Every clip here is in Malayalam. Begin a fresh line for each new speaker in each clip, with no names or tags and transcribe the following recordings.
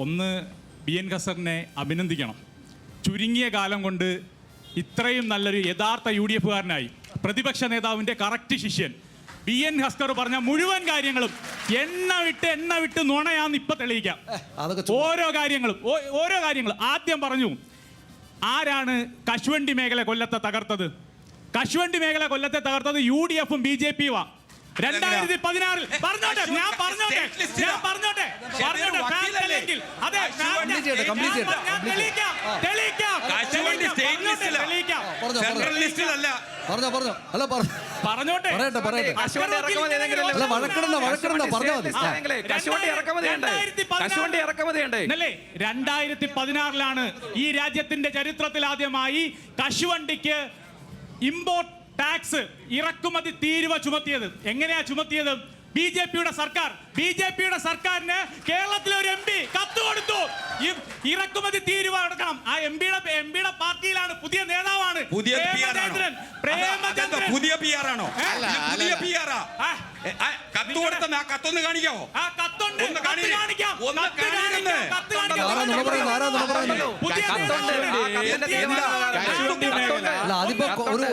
ഒന്ന് BN ഖസറിനെ അഭിനന്ദിക്കണം. ചുരുങ്ങിയ കാലം കൊണ്ട് ഇത്രയും നല്ലൊരു യഥാർത്ഥ UDF-കാരനായി പ്രതിപക്ഷ നേതാവിൻ്റെ കറക്റ്റ് ശിഷ്യൻ BN ഖസർ പറഞ്ഞ മുഴുവൻ കാര്യങ്ങളും എണ്ണ വിട്ട് നുണയാന്ന് ഇപ്പം തെളിയിക്കാം. ഓരോ കാര്യങ്ങളും ആദ്യം പറഞ്ഞു, ആരാണ് കശുവണ്ടി മേഖല കൊല്ലത്തെ തകർത്തത്? കശുവണ്ടി മേഖല കൊല്ലത്തെ തകർത്തത് UDF-ഉം BJP-യും. 2016 പറഞ്ഞോട്ടെ ഈ രാജ്യത്തിന്റെ ചരിത്രത്തിൽ ആദ്യമായി കശുവണ്ടിക്ക് ഇമ്പോർട്ട് ടാക്സ് ഇറക്കുമതി തീരുവ ചുമത്തിയത്. എങ്ങനെയാ ചുമത്തിയത്? BJP-യുടെ സർക്കാരിന് കേരളത്തിലെ ഒരു MP കത്ത് കൊടുത്തു, ഇറക്കുമതി തീരുവ അടക്കണം. ആ എംപിയുടെ പാർട്ടിയിലാണ്, പുതിയ നേതാവാണ് പ്രേമചന്ദ്രൻ.
പുതിയ PR ആണോ? കത്ത് കൊടുത്ത കത്തൊന്ന് കാണിക്കാമോ?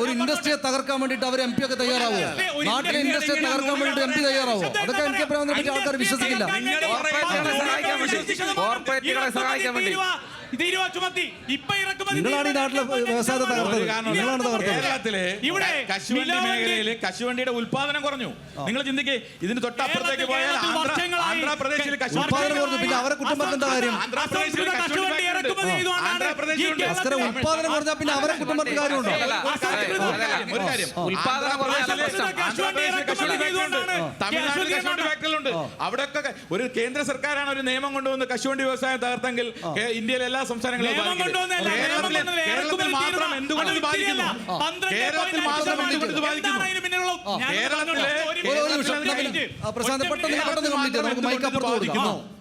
ഒരു ഇൻഡസ്ട്രിയെ തകർക്കാൻ വേണ്ടിട്ട് അവർ MP ഒക്കെ തയ്യാറാവോ? നാട്ടിലെ ഇൻഡസ്ട്രിയെ തകർക്കാൻ വേണ്ടിട്ട് MP തയ്യാറാവോ? അതൊക്കെ എനിക്ക് പറയാവുന്നതിനെ പറ്റി ആൾക്കാർ വിശ്വസിക്കില്ല. നിങ്ങളാണ് ഈ നാട്ടിലെ വ്യവസായത്തെ തകർത്തത്. നിങ്ങളാണ് തകർത്തത്.
കശുവണ്ടി മേഖലയിൽ കശുവണ്ടിയുടെ ഉൽപാദനം കുറഞ്ഞു. നിങ്ങൾ ചിന്തിക്കേ, ഇതിന് തൊട്ടപ്പുറത്തേക്ക് പോയാൽ ആന്ധ്രാപ്രദേശിൽ
ഉൽപാദനം കുറഞ്ഞു. പിന്നെ അവരെ കുറ്റം പറഞ്ഞ എന്താ കാര്യം? ഉൽപാദനം കുറഞ്ഞാൽ പിന്നെ അവരെ കുറ്റം പറഞ്ഞ കാര്യമുണ്ടോ?
ഫാക്ടറികളുണ്ട്. അവിടെയൊക്കെ ഒരു കേന്ദ്ര സർക്കാരാണ് ഒരു നിയമം കൊണ്ടുവന്ന് കശുവണ്ടി വ്യവസായം തകർത്തെങ്കിൽ ഇന്ത്യയിലെ എല്ലാ സംസ്ഥാനങ്ങളും കേരളത്തിൽ മാത്രം എന്തുകൊണ്ട് ഇത് ബാധിക്കുന്നു? കേരളത്തിൽ മാത്രം എന്തുകൊണ്ട് ഇത് ബാധിക്കുന്നു? കേരളത്തിലെ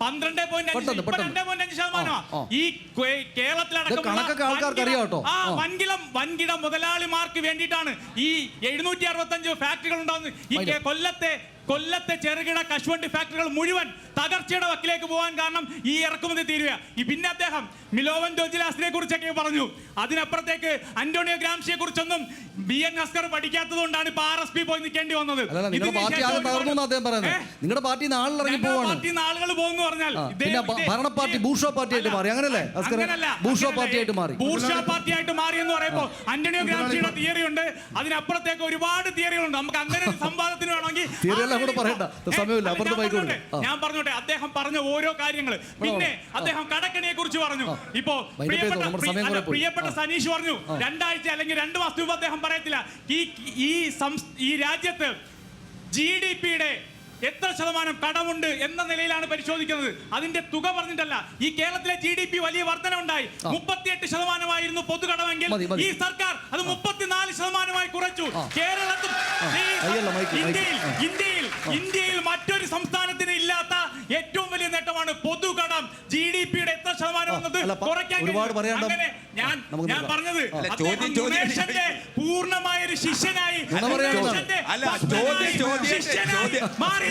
12.5% ഈ കേരളത്തിലടക്കം വൻകിട മുതലാളിമാർക്ക് വേണ്ടിയിട്ടാണ് ഈ 765 ഫാക്ടറികൾ ഉണ്ടാകുന്നത്. ഈ കൊല്ലത്തെ ചെറുകിട കശുവണ്ടി ഫാക്ടറികൾ മുഴുവൻ തകർച്ചയുടെ വക്കിലേക്ക് പോകാൻ കാരണം ഈ ഇറക്കുമതി തീരുക. പിന്നെ അദ്ദേഹം മിലോവൻ ജോർജിലാസിനെ കുറിച്ചൊക്കെ പറഞ്ഞു. അതിനപ്പുറത്തേക്ക് അന്റോണിയോ ഗ്രാംഷിയെ കുറിച്ചൊന്നും BN ഖസർ പഠിക്കാത്തത് കൊണ്ടാണ് ഇപ്പൊ RSP പോയി നിൽക്കേണ്ടി വന്നത്.
നിങ്ങളുടെ പാർട്ടി
ആളുകൾ പോകുന്നു പറഞ്ഞാൽ
ഭരണ പാർട്ടി ബൂർഷ്വാ പാർട്ടിയായിട്ട് മാറി. അങ്ങനല്ലേ? ബൂർഷ്വാ പാർട്ടിയായിട്ട്
മാറി എന്ന് പറയുമ്പോൾ അന്റോണിയോ ഗ്രാംഷിയുടെ തിയറി ഉണ്ട്. അതിനപ്പുറത്തേക്ക് ഒരുപാട് തിയറികളുണ്ട്. നമുക്ക് അങ്ങനെ ഒരു സംവാദത്തിന് വേണമെങ്കിൽ ഞാൻ പറഞ്ഞോട്ടെ. അദ്ദേഹം പറഞ്ഞ ഓരോ കാര്യങ്ങൾ. പിന്നെ അദ്ദേഹം കടക്കണിയെ കുറിച്ച് പറഞ്ഞു. ഇപ്പോ പ്രിയപ്പെട്ട സനീഷ് പറഞ്ഞു 2 ആഴ്ച അല്ലെങ്കിൽ 2 മാസത്തിന് മുമ്പ് അദ്ദേഹം പറയത്തില്ല ഈ രാജ്യത്ത് GDP-യുടെ എത്ര ശതമാനം കടമുണ്ട് എന്ന നിലയിലാണ് പരിശോധിക്കുന്നത്. അതിന്റെ തുക പറഞ്ഞിട്ടല്ല. ഈ കേരളത്തിലെ GDP വലിയ വർധന ഉണ്ടായി. 38% പൊതുകടമെങ്കിൽ ഈ സർക്കാർ അത് 34% കുറച്ചു. കേരളത്തിൽ ഇന്ത്യയിൽ മറ്റൊരു സംസ്ഥാനത്തിന് ഇല്ലാത്ത ഏറ്റവും വലിയ നേട്ടമാണ് പൊതുകടം. GDP-യുടെ എത്ര ശതമാനം എന്നത് കുറയ്ക്കാൻ. അങ്ങനെ ഞാൻ പറഞ്ഞത് പൂർണ്ണമായ ഒരു ശിഷ്യനായി മാറി.